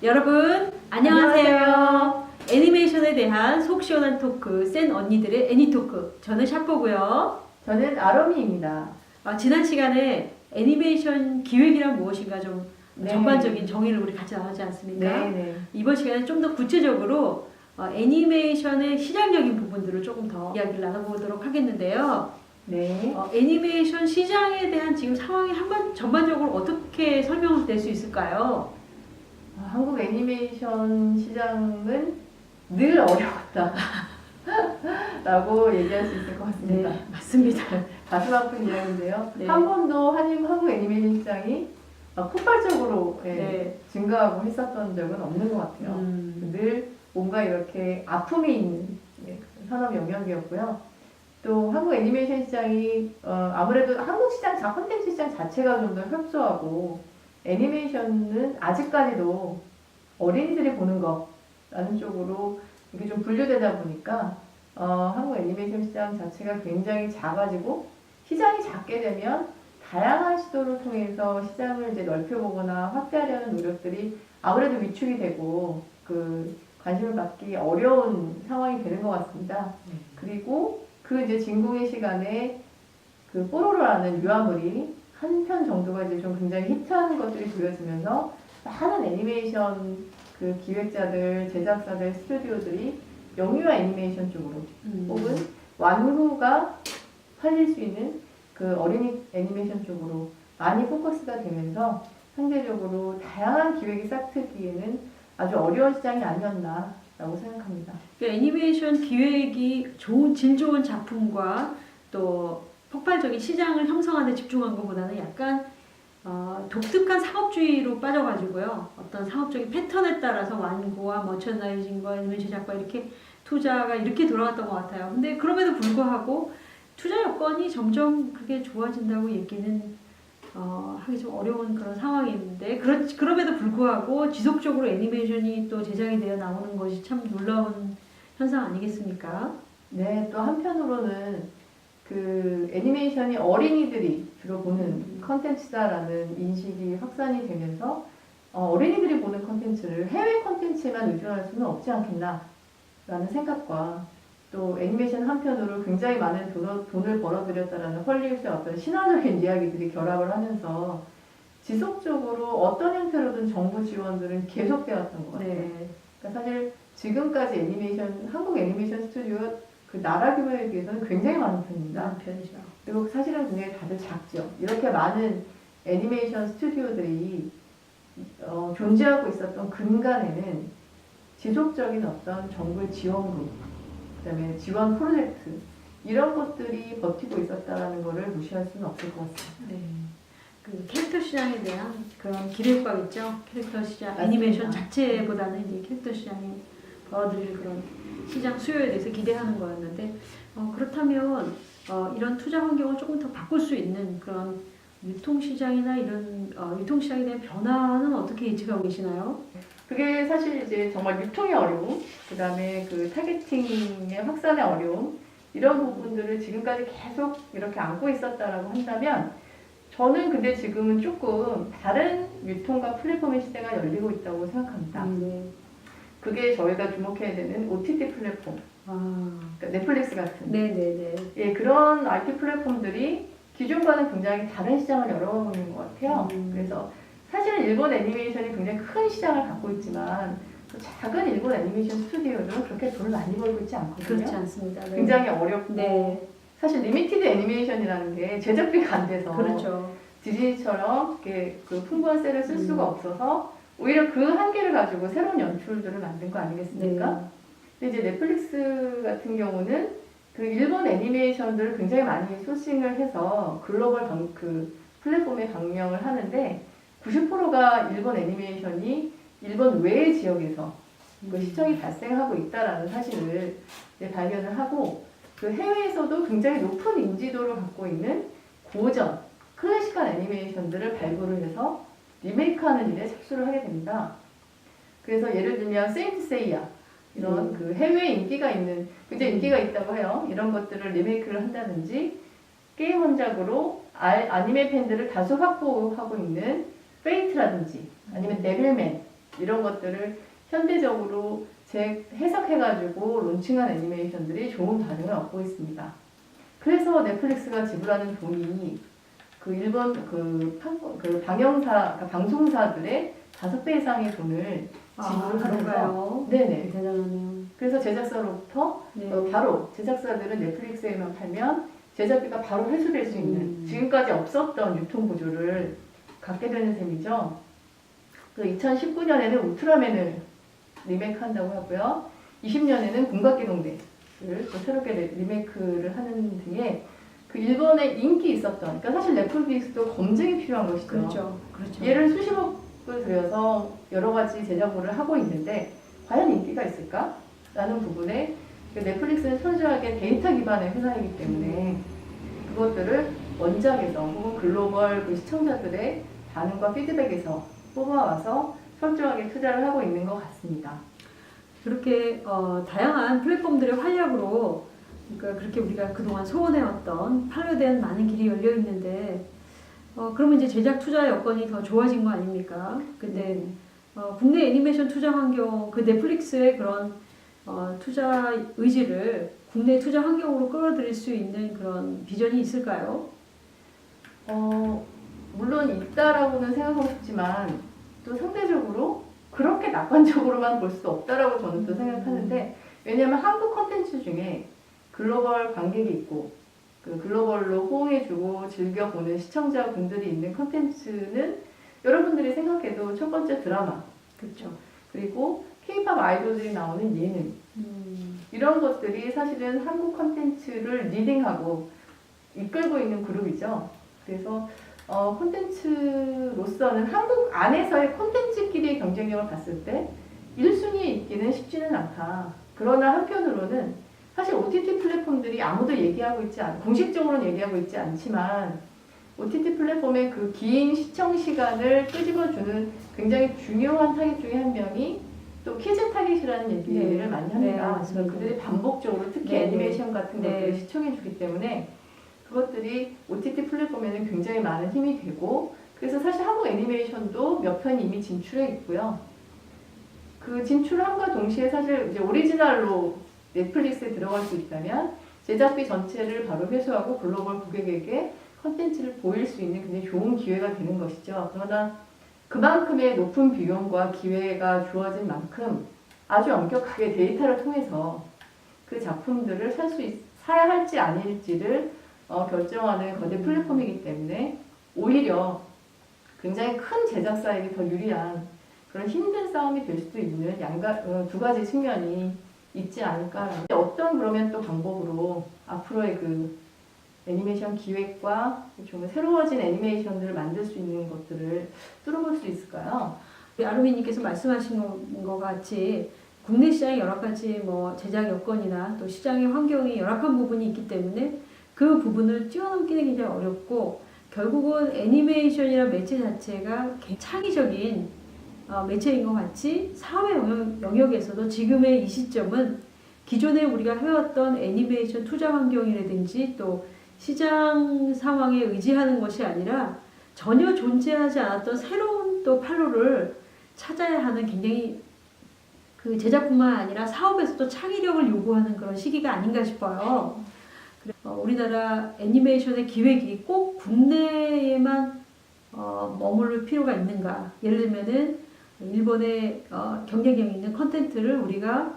여러분 안녕하세요. 애니메이션에 대한 속 시원한 토크 센 언니들의 애니토크, 저는 샤퍼고요. 저는 아롬이입니다. 지난 시간에 애니메이션 기획이란 무엇인가 좀 네. 전반적인 정의를 우리 같이 나누지 않습니까? 네. 이번 시간에 좀 더 구체적으로 애니메이션의 시장적인 부분들을 조금 더 이야기를 나눠보도록 하겠는데요. 네. 애니메이션 시장에 대한 지금 상황이 전반적으로 어떻게 설명될 수 있을까요? 한국 애니메이션 시장은 늘 어려웠다 라고 얘기할 수 있을 것 같습니다. 네, 맞습니다. 가슴 아픈 이야기인데요. 네. 한 번도 한국 애니메이션 시장이 폭발적으로 네. 증가하고 했었던 적은 없는 것 같아요. 늘 뭔가 이렇게 아픔이 있는 산업 영역이었고요. 또 한국 애니메이션 시장이 아무래도 한국 시장, 콘텐츠 시장 자체가 좀 더 협소하고 애니메이션은 아직까지도 어린이들이 보는 거라는 쪽으로 이게 좀 분류되다 보니까 한국 애니메이션 시장 자체가 굉장히 작아지고, 시장이 작게 되면 다양한 시도를 통해서 시장을 이제 넓혀보거나 확대하려는 노력들이 아무래도 위축이 되고 관심을 받기 어려운 상황이 되는 것 같습니다. 그리고 이제 진공의 시간에 뽀로로라는 유아물이 한 편 정도가 이제 좀 굉장히 히트하는 것들이 보여지면서 많은 애니메이션 기획자들, 제작사들, 스튜디오들이 영유아 애니메이션 쪽으로 혹은 완후가 팔릴 수 있는 어린이 애니메이션 쪽으로 많이 포커스가 되면서 상대적으로 다양한 기획이 싹트기에는 아주 어려운 시장이 아니었나라고 생각합니다. 애니메이션 기획이 질 좋은 작품과 또 폭발적인 시장을 형성하는 데 집중한 것보다는 약간 독특한 상업주의로 빠져가지고요. 어떤 상업적인 패턴에 따라서 완구와 머천다이징과 아니면 제작과 이렇게 투자가 이렇게 돌아갔던 것 같아요. 근데 그럼에도 불구하고 투자 여건이 점점 그게 좋아진다고 얘기는 하기 좀 어려운 그런 상황이 있는데, 그럼에도 불구하고 지속적으로 애니메이션이 또 제작이 되어 나오는 것이 참 놀라운 현상 아니겠습니까? 네, 또 한편으로는 애니메이션이 어린이들이 주로 보는 컨텐츠다라는 인식이 확산이 되면서 어린이들이 보는 컨텐츠를 해외 컨텐츠에만 의존할 수는 없지 않겠나라는 생각과, 또 애니메이션 한편으로 굉장히 많은 돈을 벌어들였다라는 헐리우드의 어떤 신화적인 이야기들이 결합을 하면서 지속적으로 어떤 형태로든 정부 지원들은 계속되었던 것 같아요. 네. 그러니까 사실 지금까지 한국 애니메이션 스튜디오가 나라 규모에 비해서는 굉장히 많은 편입니다. 많은 편이죠. 그리고 사실은 굉장히 다들 작죠. 이렇게 많은 애니메이션 스튜디오들이 존재하고 있었던 근간에는 지속적인 어떤 정부의 지원금, 그다음에 지원 프로젝트, 이런 것들이 버티고 있었다는 것을 무시할 수는 없을 것 같습니다. 네. 캐릭터 시장에 대한 그런 기대감 있죠. 캐릭터 시장, 맞습니다. 애니메이션 자체보다는 이제 캐릭터 시장이 벌어들일 그런 시장 수요에 대해서 기대하는 거였는데, 그렇다면 이런 투자 환경을 조금 더 바꿀 수 있는 그런 유통시장이나 이런 유통시장에 대한 변화는 어떻게 예측하고 계시나요? 그게 사실 이제 정말 유통의 어려움, 그 다음에 타겟팅의 확산의 어려움, 이런 부분들을 지금까지 계속 이렇게 안고 있었다라고 한다면, 저는 근데 지금은 조금 다른 유통과 플랫폼의 시대가 열리고 있다고 생각합니다. 네. 그게 저희가 주목해야 되는 OTT 플랫폼, 그러니까 넷플릭스 같은 네네네. 그런 IT 플랫폼들이 기존과는 굉장히 다른 시장을 열어가고 있는 것 같아요. 그래서 사실은 일본 애니메이션이 굉장히 큰 시장을 갖고 있지만, 작은 일본 애니메이션 스튜디오들은 그렇게 돈을 많이 벌고 있지 않거든요. 그렇지 않습니다. 네. 굉장히 어렵고, 네. 사실 리미티드 애니메이션이라는 게 제작비가 안 돼서 그렇죠. 디즈니처럼 풍부한 셀을 쓸 수가 없어서 오히려 그 한계를 가지고 새로운 연출들을 만든 거 아니겠습니까? 네. 근데 이제 넷플릭스 같은 경우는 일본 애니메이션들을 굉장히 많이 소싱을 해서 글로벌 플랫폼에 방영을 하는데, 90%가 일본 애니메이션이 일본 외의 지역에서 시청이 발생하고 있다라는 사실을 발견을 하고, 해외에서도 굉장히 높은 인지도를 갖고 있는 고전, 클래식한 애니메이션들을 발굴을 해서 리메이크하는 일에 착수를 하게 됩니다. 그래서 예를 들면 세인트 세이야, 이런 해외에 인기가 있는, 굉장히 인기가 있다고 해요. 이런 것들을 리메이크를 한다든지, 게임 원작으로 아니메 팬들을 다수 확보하고 있는 페이트라든지, 아니면 데빌맨, 이런 것들을 현대적으로 해석해가지고 론칭한 애니메이션들이 좋은 반응을 얻고 있습니다. 그래서 넷플릭스가 지불하는 돈이 그 일본 그 방송사들의 5배 이상의 돈을 지불하면서 그런가요? 네네. 대단하네요. 그래서 제작사로부터 네. 바로 제작사들은 넷플릭스에만 팔면 제작비가 바로 회수될 수 있는 지금까지 없었던 유통 구조를 갖게 되는 셈이죠. 그 2019년에는 울트라맨을 리메이크한다고 하고요. 20년에는 공각기동대를 또 새롭게 리메이크를 하는 등의 그 일본의 인기 있었던, 그러니까 사실 넷플릭스도 검증이 필요한 것이죠. 그렇죠. 얘를 수십억을 들여서 여러 가지 제작물을 하고 있는데 과연 인기가 있을까? 라는 부분에 넷플릭스는 철저하게 데이터 기반의 회사이기 때문에 그것들을 원작에서 혹은 글로벌 그 시청자들의 반응과 피드백에서 뽑아와서 철저하게 투자를 하고 있는 것 같습니다. 그렇게 다양한 플랫폼들의 활약으로 그러니까 그렇게 우리가 그동안 소원해왔던 팔로에 대한 많은 길이 열려 있는데 그러면 이제 제작 투자 여건이 더 좋아진 거 아닙니까? 근데 국내 애니메이션 투자 환경 그 넷플릭스의 그런 투자 의지를 국내 투자 환경으로 끌어들일 수 있는 그런 비전이 있을까요? 물론 있다라고는 생각하고 싶지만 또 상대적으로 그렇게 낙관적으로만 볼 수도 없다라고 저는 또 생각하는데 왜냐하면 한국 콘텐츠 중에 글로벌 관객이 있고 그 글로벌로 호응해주고 즐겨보는 시청자분들이 있는 콘텐츠는 여러분들이 생각해도 첫 번째 드라마 그렇죠. 그리고 K-팝 아이돌들이 나오는 예능 이런 것들이 사실은 한국 콘텐츠를 리딩하고 이끌고 있는 그룹이죠. 그래서 콘텐츠로서는 한국 안에서의 콘텐츠끼리의 경쟁력을 봤을 때 1순위에 있기는 쉽지는 않다. 그러나 한편으로는 사실 OTT 플랫폼들이 아무도 공식적으로는 얘기하고 있지 않지만 OTT 플랫폼의 그 긴 시청 시간을 끄집어주는 굉장히 중요한 타깃 중에 한 명이 또 키즈 타깃이라는 얘기를 네. 많이 합니다. 네, 그들이 반복적으로 특히 네, 애니메이션 같은 네. 것들을 시청해주기 때문에 그것들이 OTT 플랫폼에는 굉장히 많은 힘이 되고 그래서 사실 한국 애니메이션도 몇 편이 이미 진출해 있고요. 그 진출함과 동시에 사실 이제 오리지널로 넷플릭스에 들어갈 수 있다면 제작비 전체를 바로 회수하고 글로벌 고객에게 컨텐츠를 보일 수 있는 굉장히 좋은 기회가 되는 것이죠. 그러나 그만큼의 높은 비용과 기회가 주어진 만큼 아주 엄격하게 데이터를 통해서 그 작품들을 사야 할지 아닐지를 결정하는 거대 플랫폼이기 때문에 오히려 굉장히 큰 제작사에게 더 유리한 그런 힘든 싸움이 될 수도 있는 두 가지 측면이 있지 않을까라는 어떤 그러면 또 방법으로 앞으로의 그 애니메이션 기획과 좀 새로워진 애니메이션들을 만들 수 있는 것들을 뚫어볼 수 있을까요? 우리 아루미님께서 말씀하신 것 같이 국내 시장의 여러 가지 제작 여건이나 또 시장의 환경이 열악한 부분이 있기 때문에 그 부분을 뛰어넘기는 굉장히 어렵고 결국은 애니메이션이라는 매체 자체가 창의적인 매체인 것 같이 사회 영역에서도 지금의 이 시점은 기존에 우리가 해왔던 애니메이션 투자 환경이라든지 또 시장 상황에 의지하는 것이 아니라 전혀 존재하지 않았던 새로운 또 판로를 찾아야 하는 굉장히 그 제작뿐만 아니라 사업에서도 창의력을 요구하는 그런 시기가 아닌가 싶어요. 우리나라 애니메이션의 기획이 꼭 국내에만 머무를 필요가 있는가? 예를 들면은 일본의 경쟁력 있는 컨텐츠를 우리가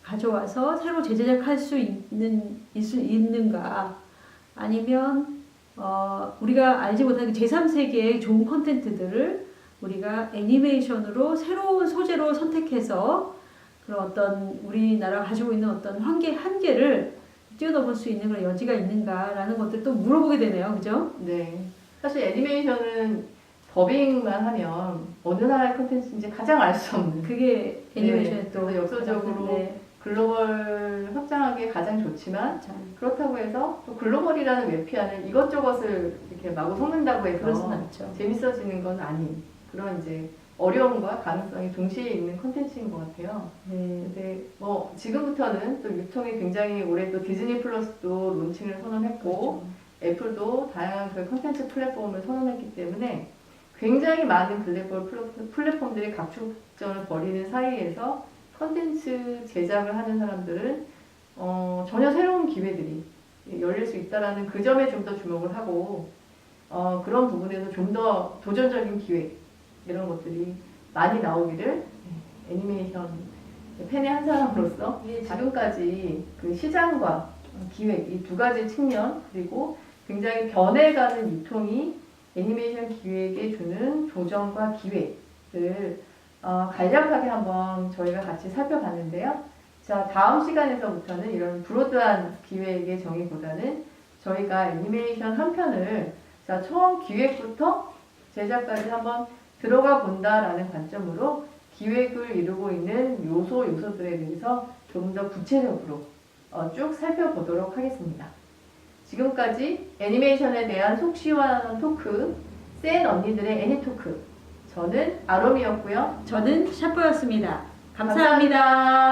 가져와서 새로 재제작할 수 있는가? 아니면 우리가 알지 못하는 제3세계의 좋은 컨텐츠들을 우리가 애니메이션으로 새로운 소재로 선택해서 그런 어떤 우리나라가 가지고 있는 어떤 한계를 뛰어넘을 수 있는 그런 여지가 있는가라는 것들도 물어보게 되네요. 그죠? 네. 사실 애니메이션은 더빙만 하면 어느 나라의 컨텐츠인지 가장 알 수 없는 그게 애니메이션의 또 그래서 역설적으로 네. 글로벌 확장하기에 가장 좋지만 그렇다고 해서 또 글로벌이라는 외피안을 이것저것을 이렇게 마구 섞는다고 해서 않죠. 재밌어지는 건 아닌 그런 이제 어려움과 가능성이 동시에 있는 콘텐츠인 것 같아요. 네. 근데 지금부터는 또 유통이 굉장히 올해 또 디즈니 플러스도 론칭을 선언했고 그렇죠. 애플도 다양한 그 콘텐츠 플랫폼을 선언했기 때문에 굉장히 많은 글로벌 플랫폼들이 각축전을 벌이는 사이에서 컨텐츠 제작을 하는 사람들은 전혀 새로운 기회들이 열릴 수 있다라는 그 점에 좀 더 주목을 하고 그런 부분에서 좀 더 도전적인 기획 이런 것들이 많이 나오기를 애니메이션 팬의 한 사람으로서 지금까지 그 시장과 기획 이 두 가지 측면 그리고 굉장히 변해가는 유통이 애니메이션 기획에 주는 도전과 기획을 간략하게 한번 저희가 같이 살펴봤는데요. 자, 다음 시간에서부터는 이런 브로드한 기획의 정의보다는 저희가 애니메이션 한 편을 자, 처음 기획부터 제작까지 한번 들어가 본다라는 관점으로 기획을 이루고 있는 요소들에 대해서 조금 더 구체적으로 쭉 살펴보도록 하겠습니다. 지금까지 애니메이션에 대한 속 시원한 토크, 센 언니들의 애니토크. 저는 아롬이었고요. 저는 샤프였습니다. 감사합니다.